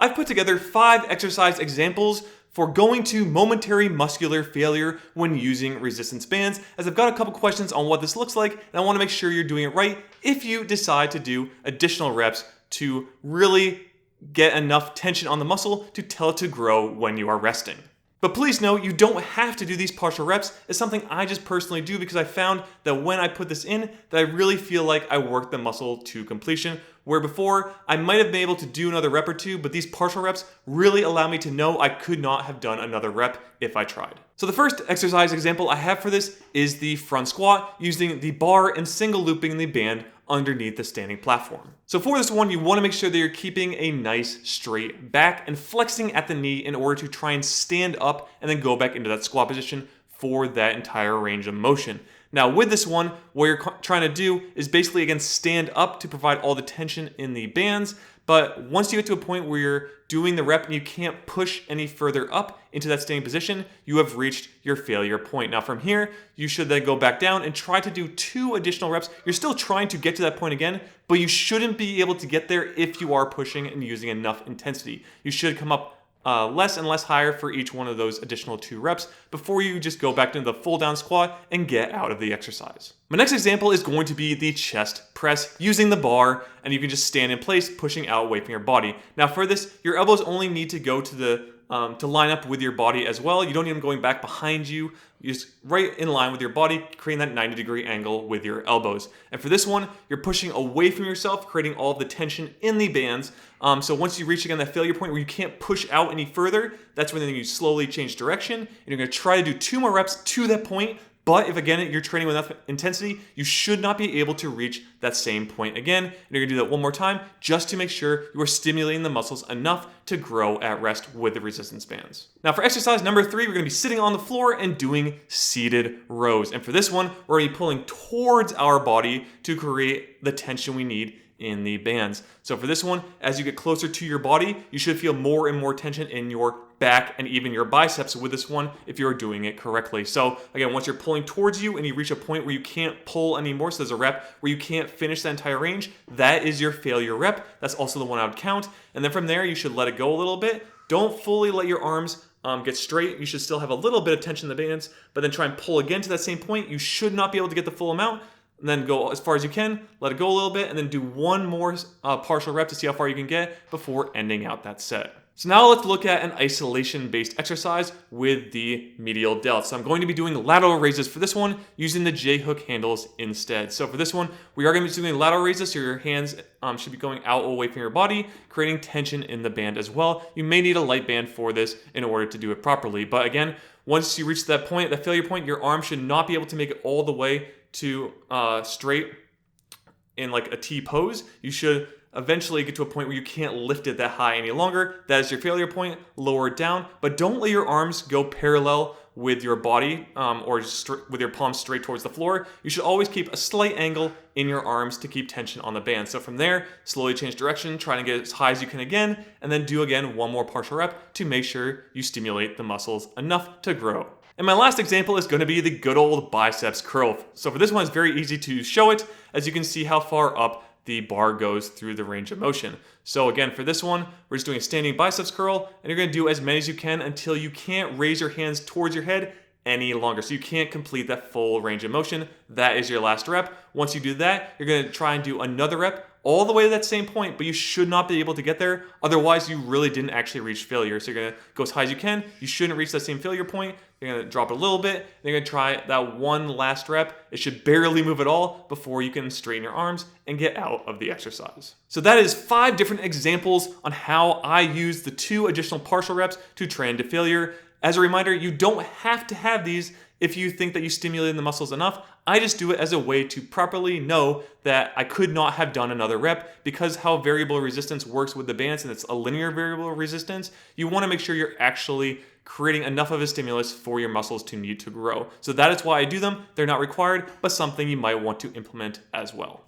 I've put together 5 exercise examples for going to momentary muscular failure when using resistance bands, as I've got a couple questions on what this looks like, and I want to make sure you're doing it right if you decide to do additional reps to really get enough tension on the muscle to tell it to grow when you are resting. But please know, you don't have to do these partial reps. It's something I just personally do because I found that when I put this in, that I really feel like I work the muscle to completion, where before I might have been able to do another rep or two, but these partial reps really allow me to know I could not have done another rep if I tried. So the first exercise example I have for this is the front squat using the bar and single looping the band underneath the standing platform. So for this one, you want to make sure that you're keeping a nice straight back and flexing at the knee in order to try and stand up and then go back into that squat position for that entire range of motion. Now with this one, what you're trying to do is basically again stand up to provide all the tension in the bands, but once you get to a point where you're doing the rep and you can't push any further up into that standing position, you have reached your failure point. Now from here, you should then go back down and try to do 2 additional reps. You're still trying to get to that point again, but you shouldn't be able to get there if you are pushing and using enough intensity. You should come up less and less higher for each one of those additional 2 reps before you just go back into the full down squat and get out of the exercise. My next example is going to be the chest press using the bar, and you can just stand in place, pushing out away from your body. Now for this, your elbows only need to go to the to line up with your body as well. You don't need them going back behind you. You're just right in line with your body, creating that 90-degree angle with your elbows. And for this one, you're pushing away from yourself, creating all of the tension in the bands. So once you reach again that failure point where you can't push out any further, that's when then you slowly change direction. And you're gonna try to do 2 more reps to that point. But if again, you're training with enough intensity, you should not be able to reach that same point again. And you're gonna do that one more time just to make sure you are stimulating the muscles enough to grow at rest with the resistance bands. Now for exercise number 3, we're gonna be sitting on the floor and doing seated rows. And for this one, we're gonna be pulling towards our body to create the tension we need in the bands. So for this one, as you get closer to your body, you should feel more and more tension in your back and even your biceps with this one if you're doing it correctly. So again, once you're pulling towards you and you reach a point where you can't pull anymore, so there's a rep where you can't finish that entire range, that is your failure rep. That's also the one I would count. And then from there, you should let it go a little bit. Don't fully let your arms get straight. You should still have a little bit of tension in the bands, but then try and pull again to that same point. You should not be able to get the full amount. And then go as far as you can, let it go a little bit, and then do one more partial rep to see how far you can get before ending out that set. So now let's look at an isolation-based exercise with the medial delts. So I'm going to be doing lateral raises for this one using the J-hook handles instead. So for this one, we are going to be doing lateral raises, so your hands should be going out away from your body, creating tension in the band as well. You may need a light band for this in order to do it properly. But again, once you reach that point, that failure point, your arm should not be able to make it all the way to straight in like a T pose. You should eventually get to a point where you can't lift it that high any longer. That is your failure point. Lower it down, but don't let your arms go parallel with your body or with your palms straight towards the floor. You should always keep a slight angle in your arms to keep tension on the band. So from there, slowly change direction, try to get as high as you can again, and then do again one more partial rep to make sure you stimulate the muscles enough to grow. And my last example is going to be the good old biceps curl. So for this one, it's very easy to show it, as you can see how far up the bar goes through the range of motion. So again, for this one, we're just doing a standing biceps curl, and you're going to do as many as you can until you can't raise your hands towards your head any longer. So you can't complete that full range of motion. That is your last rep. Once you do that, you're going to try and do another rep all the way to that same point, but you should not be able to get there. Otherwise, you really didn't actually reach failure. So you're going to go as high as you can. You shouldn't reach that same failure point. You're going to drop it a little bit. You're going to try that one last rep. It should barely move at all before you can straighten your arms and get out of the exercise. So that is 5 different examples on how I use the 2 additional partial reps to train to failure. As a reminder, you don't have to have these if you think that you stimulated the muscles enough. I just do it as a way to properly know that I could not have done another rep, because how variable resistance works with the bands, and it's a linear variable resistance, you want to make sure you're actually creating enough of a stimulus for your muscles to need to grow. So that is why I do them. They're not required, but something you might want to implement as well.